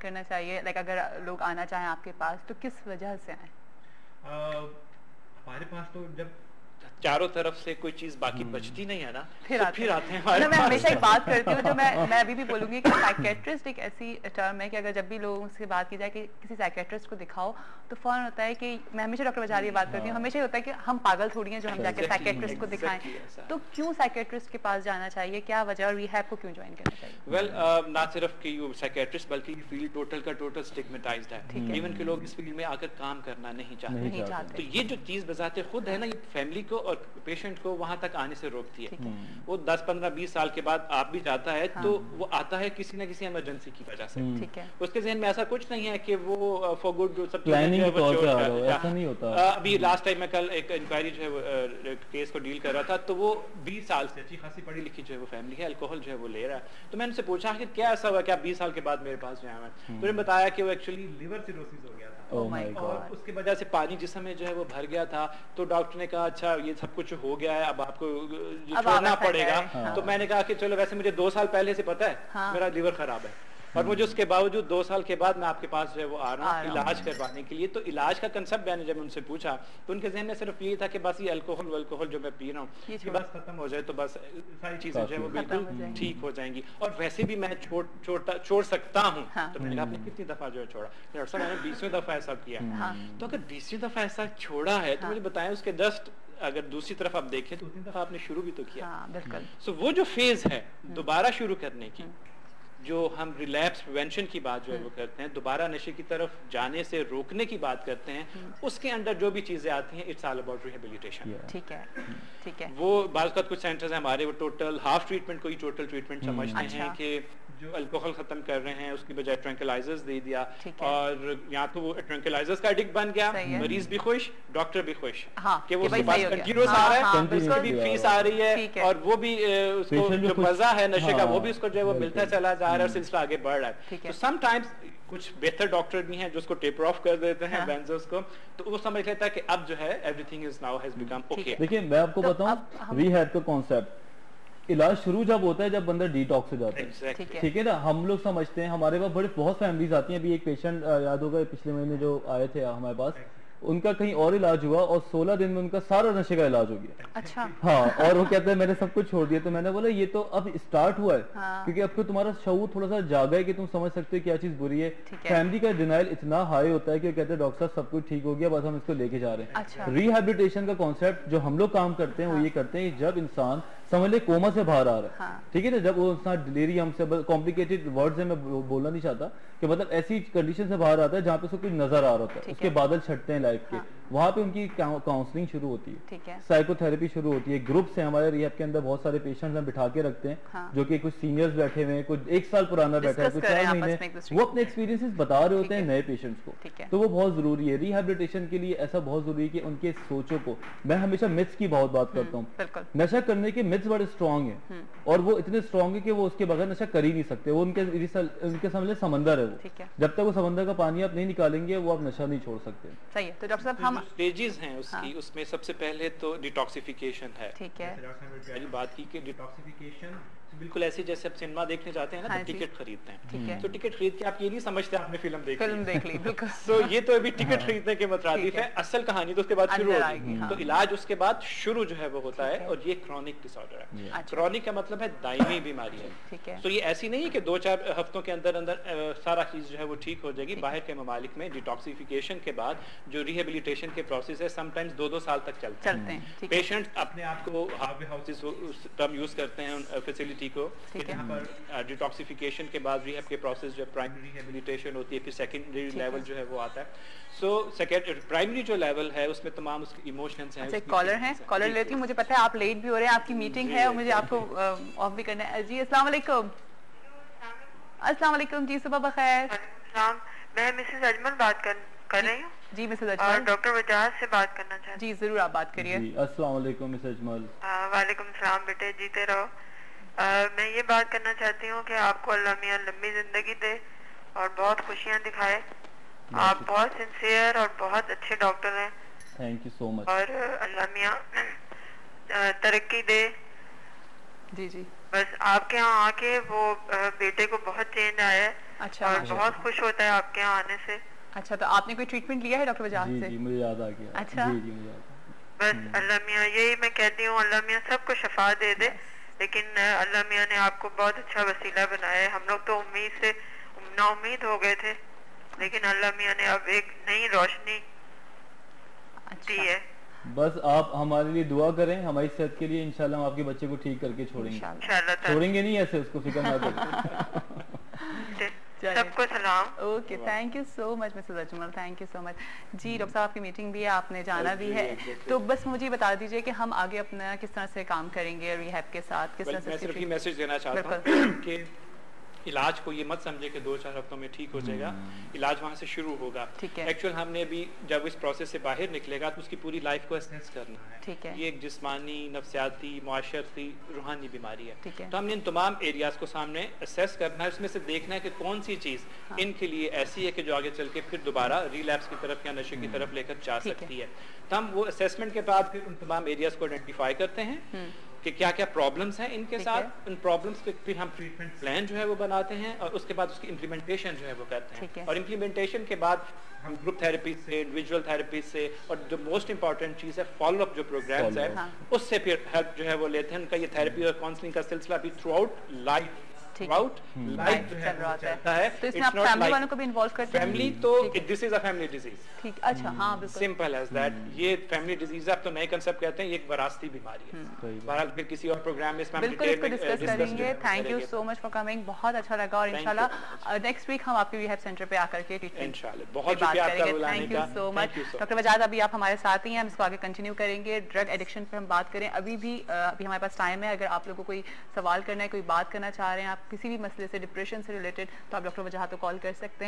करना चाहिए? लाइक अगर लोग आना चाहें आपके पास तो किस वजह से आए? हमारे पास तो जब चारों तरफ से कोई चीज बाकी बचती नहीं है ना, फिर तो फिर आते हैं मतलब मैं हमेशा एक बात करती हूँ जो मैं अभी भी बोलूंगी कि साइकेट्रिस्ट एक ऐसी टर्म है कि अगर जब भी लोगों से बात की जाए कि किसी साइकेट्रिस्ट को दिखाओ तो फौरन होता है कि मैं हमेशा डॉक्टर बजारी बात करती हूँ, हमेशा ही होता है कि हम पागल थोड़ी हैं जो हम जाके साइकेट्रिस्ट को दिखाएं। तो क्यों साइकेट्रिस्ट के पास जाना चाहिए, क्या वजह, और रिहैब को क्यों ज्वाइन करना चाहिए? वेल ना सिर्फ कि साइकेट्रिस्ट बल्कि फील्ड टोटल का टोटल स्टिग्मेटाइज्ड है, इवन के लोग इस फील्ड में आकर काम करना नहीं चाहते। तो ये जो चीज बजाते खुद है ना, ये फैमिली को और पेशेंट को वहां तक आने से रोकती है। वो 10, 15, 20 साल के बाद आप भी जाता है तो वो आता है किसी ना किसी इमरजेंसी की वजह से। उसके जहन में ऐसा कुछ नहीं है कि वो फॉर गुड सब प्लानिंग ऐसा नहीं होता। अभी लास्ट टाइम मैं कल एक इंक्वायरी जो है केस को डील कर रहा था, तो वो 20 साल से अच्छी खासी पढ़ी लिखी जो है वो फैमिली है, अल्कोहल जो है वो ले रहा है। तो मैंने उनसे पूछा कि क्या ऐसा हुआ, क्या 20 साल के बाद मेरे पास जो है, तो उन्होंने बताया कि वो एक्चुअली लिवर सिरोसिस हो गया था। और उसकी वजह से पानी जिस्म में जो है वो भर गया था। तो डॉक्टर ने कहा अच्छा ये सब कुछ हो गया है, अब आपको छोड़ना पड़ेगा। तो मैंने कहा कि चलो वैसे मुझे 2 साल पहले से पता है मेरा लिवर खराब है, और मुझे उसके बावजूद 2 साल के बाद मैं आपके पास जो है वो आ रहा हूँ इलाज करवाने के लिए। तो इलाज का कंसेप्ट मैंने जब उनसे पूछा तो उनके जहन में सिर्फ यही था कि बस ये अल्कोहल जो मैं पी रहा हूँ ये बस खत्म हो जाए तो बस सारी चीजें जो है वो बिल्कुल ठीक हो जाएंगी, और वैसे भी मैं छोड़ सकता हूँ। तो मैंने कहा आपने कितनी दफा जो है छोड़ा? डॉक्टर साहब मैंने 20वीं दफा ऐसा किया। तो अगर 20वीं दफा ऐसा छोड़ा है तो मुझे बताएं उसके जस्ट अगर दूसरी तरफ आप देखें तो उतनी दफा आपने शुरू भी तो किया। सो वो जो फेज है दोबारा शुरू करने की, जो हम रिलैप्स प्रिवेंशन की बात जो है वो करते हैं, दोबारा नशे की तरफ जाने से रोकने की बात करते हैं, उसके अंदर जो भी चीजें आती हैं इट्स ऑल अबाउट रिहेबिलिटेशन। ठीक है। वो बात कुछ सेंटर्स हैं हमारे वो टोटल हाफ ट्रीटमेंट को ही टोटल ट्रीटमेंट समझते हैं कि जो अल्कोहल खत्म कर रहे हैं उसकी बजाय ट्रैंक्विलाइजर्स दे दिया, और यहाँ तो वो ट्रैंक्विलाइजर्स का एडिक्ट बन गया, मरीज भी खुश, डॉक्टर भी खुश कि वो उसके पास कंटिन्यूस आ रहा है, उसकी भी फीस आ रही है, और वो भी उसको जो मजा है नशे का वो भी उसको जो है वो मिलता चला जा रहा है और सिलसिला आगे बढ़ रहा है। तो समटाइम्स कुछ बेहतर डॉक्टर भी हैं जो उसको टेपर ऑफ कर देते हैं बेंजोस को, तो वो समझ लेता है कि अब जो है everything is now has become okay. देखिए मैं आपको बताऊं रिहैब का कॉन्सेप्ट, इलाज शुरू जब होता है जब बंदा डिटॉक्स हो जाता है, ठीक है ना। हम लोग समझते हैं, हमारे पास बहुत फैमिलीज आती हैं। अभी एक पेशेंट याद होगा पिछले महीने जो आए थे हमारे पास, उनका कहीं और इलाज हुआ और 16 दिन में उनका सारा नशे का इलाज हो गया। अच्छा। हाँ, और वो कहते हैं मैंने सब कुछ छोड़ दिया। तो मैंने बोला ये तो अब स्टार्ट हुआ है, क्योंकि अब तो तुम्हारा शऊर थोड़ा सा जागा है कि तुम समझ सकते हो क्या चीज बुरी है। फैमिली का डिनाइल इतना हाई होता है कि कहते हैं डॉक्टर साहब सब कुछ ठीक हो गया, बस हम इसको लेके जा रहे हैं। अच्छा। रिहेबिलिटेशन का कॉन्सेप्ट जो हम लोग काम करते हैं वो ये करते हैं जब इंसान समझ ले कोमा से बाहर आ रहा है, ठीक है ना, जब वो इंसान डिलीरियम से, कॉम्प्लिकेटेड वर्ड्स है मैं बोलना नहीं चाहता, कि मतलब ऐसी कंडीशन से बाहर आता है जहाँ पे उसको कुछ नजर आ रहा होता है, उसके बादल छटते हैं लाइफ के, वहां पे उनकी काउंसलिंग शुरू होती है, साइकोथेरेपी शुरू होती है। ग्रुप से हमारे रिहैब के अंदर बहुत सारे पेशेंट्स हम बिठा के रखते हैं, जो कि कुछ सीनियर्स बैठे हुए हैं, कुछ 1 साल पुराना बैठा है, कुछ 4 महीने, वो अपने एक्सपीरियंसेस बता रहे होते हैं नए पेशेंट्स को। तो वो बहुत जरूरी है रिहेबिलिटेशन के लिए, ऐसा बहुत जरूरी है कि उनके सोचों को, मैं हमेशा मिथ्स की बहुत बात करता हूँ, नशा करने के मिथ्स बड़े स्ट्रॉन्ग है, और वो इतने स्ट्रॉन्ग है कि वो उसके बगैर नशा कर ही नहीं सकते। वो उनके सामने समंदर है, वो जब तक वो समंदर का पानी आप नहीं निकालेंगे वो आप नशा नहीं छोड़ सकते। सही है। तो डॉक्टर साहब हम स्टेजेस हैं उसकी, उसमें सबसे पहले तो डिटॉक्सिफिकेशन है। ठीक है। पहली बात की कि डिटॉक्सिफिकेशन बिल्कुल ऐसी जैसे आप सिनेमा देखने जाते हैं ना, तो टिकट खरीदते हैं, तो टिकट खरीद के आप ये नहीं समझते आपने फिल्म देख ली बिल्कुल। तो ये तो अभी टिकट खरीदने के मुताबिक है, असल कहानी तो उसके बाद शुरू होगी। तो इलाज उसके बाद शुरू जो है वो होता है, और ये क्रॉनिक डिसऑर्डर है। क्रॉनिक का मतलब है दायमी बीमारी है। तो ये ऐसी नहीं है कि 2-4 हफ्तों के अंदर अंदर सारा चीज जो है वो ठीक हो जाएगी। बाहर के ममालिक में डिटॉक्सिफिकेशन के बाद जो रिहेबिलिटेशन के प्रोसेस है समटाइम्स 2-2 साल तक चलते हैं। पेशेंट अपने आप को हाफ हाउसेस टर्म यूज करते हैं फैसिलिटी को, जहाँ पर डिटॉक्सिफिकेशन के बाद रिहैब के प्रोसेस जो प्राइमरी रिहेबिलिटेशन होती है, फिर सेकेंडरी लेवल जो है वो आता है। सो प्राइमरी जो लेवल है उसमें तमाम उसके इमोशंस हैं। कॉलर लेती हूँ, मुझे पता है आप लेट भी हो रहे हैं, आपकी मीटिंग है और मुझे आपको ऑफ भी करना है। जी अस्सलाम वालेकुम। अस्सलाम वालेकुम जी, सुबह बखैर। मैं मिसेस अजमल बात कर रही हूँ। जी मिसेस अजमल, डॉक्टर वजाहत से बात करना चाहती हूँ। जी जरूर आप बात करिए। अस्सलाम वालेकुम मिसेस अजमल। वालेकुम सलाम बेटे, जीते रहो। मैं ये बात करना चाहती हूँ कि आपको अल्लाह मियां लंबी जिंदगी दे और बहुत खुशियाँ दिखाए। आप बहुत सिंसियर और बहुत अच्छे डॉक्टर हैं। Thank you so much. और अल्लाह मियां तरक्की दे। जी जी। बस आपके यहाँ आके वो बेटे को बहुत चेंज आया है, अच्छा और बहुत खुश होता है आपके यहाँ आने से। अच्छा, तो आपने कोई ट्रीटमेंट लिया है डॉक्टर वजाहत जी से? जी मुझे याद आ गया। अच्छा। जी जी मुझे याद आ गया। बस अल्लाह मियाँ, यही मैं कहती हूँ, अल्लाह मियाँ सबको शफा दे दे। लेकिन अल्लाह मियाँ ने आपको बहुत अच्छा वसीला बनाया है। हम लोग तो उम्मीद से नाउम्मीद हो गए थे, लेकिन अल्लाह मियाँ ने अब एक नई रोशनी दी है। बस आप हमारे लिए दुआ करें, हमारी सेहत के लिए। इंशाल्लाह हम आपके बच्चे को ठीक करके छोड़ेंगे। इंशाल्लाह छोड़ेंगे नहीं ऐसे, उसको फिक्र ना करें। सबको सलाम। Okay, thank you so much Mrs Ajmal, thank you so much. जी डॉक्टर साहब, आपकी मीटिंग भी है, आपने जाना भी है, तो बस मुझे बता दीजिए कि हम आगे अपना किस तरह से काम करेंगे रिहैब के साथ, किस तरह से? मैं सिर्फ ये मैसेज देना चाहता हूँ कि इलाज को ये मत समझे कि 2-4 हफ्तों में ठीक हो जाएगा। इलाज वहाँ से शुरू होगा। एक्चुअल हमने भी जब इस प्रोसेस से बाहर निकलेगा तो उसकी पूरी लाइफ को असेस करना है। ठीक है। ये एक जिस्मानी, नफ्सियाती, मुआशरती, रूहानी बीमारी है। ठीक है। तो हमने इन तमाम एरियाज को सामने असेस करना है, उसमें से देखना है कि कौन सी चीज़ इनके लिए ऐसी है कि जो आगे चल के फिर दोबारा रिलैप्स की तरफ या नशे की तरफ लेकर जा सकती है। तो हम वो असेसमेंट के बाद फिर उन तमाम एरियाज को आइडेंटिफाई करते हैं कि क्या क्या प्रॉब्लम्स हैं इनके साथ। उन प्रॉब्लम्स पे फिर हम ट्रीटमेंट प्लान जो है वो बनाते हैं और उसके बाद उसकी इम्प्लीमेंटेशन जो है वो करते हैं। और इम्प्लीमेंटेशन के बाद हम ग्रुप थेरेपी से, इंडिविजुअल थेरेपी से, और जो मोस्ट इंपॉर्टेंट चीज़ है फॉलो अप जो प्रोग्राम्स है उससे फिर हेल्प जो है वो लेते हैं। उनका ये थेरेपी और काउंसलिंग का सिलसिला भी थ्रू आउट लाइफ लाइफ चल रहा चलता है। तो इसमें आप फैमिली वालों को भी इन्वॉल्व करते हैं? फैमिली तो this is a family disease. ठीक, अच्छा, हाँ बिल्कुल, सिंपल एज दैट। ये फैमिली डिजीज आप तो नए कंसेप्ट कहते हैं, ये एक वरासती बीमारी है। बहरहाल फिर किसी और प्रोग्राम में इसमें बिल्कुल इसको डिस्कस करेंगे। Thank you so much for coming, बहुत अच्छा लगा, और इंशाल्लाह नेक्स्ट वीक हम आपके रिहैब सेंटर पे आकर के ट्रीटमेंट इंशाल्लाह बहुत शुक्रिया आपका बुलाने का। Thank you so much doctor वजाहत। अभी आप हमारे साथ ही हैं, हम इसको आगे कंटिन्यू करेंगे। ड्रग एडिक्शन पे हम बात करें अभी हमारे पास टाइम है। अगर आप लोगों को कोई सवाल करना है, कोई बात करना चाह रहे हैं, आप किसी भी मसले से, डिप्रेशन से रिलेटेड, तो आप डॉक्टर वजाहत को कॉल कर सकते हैं।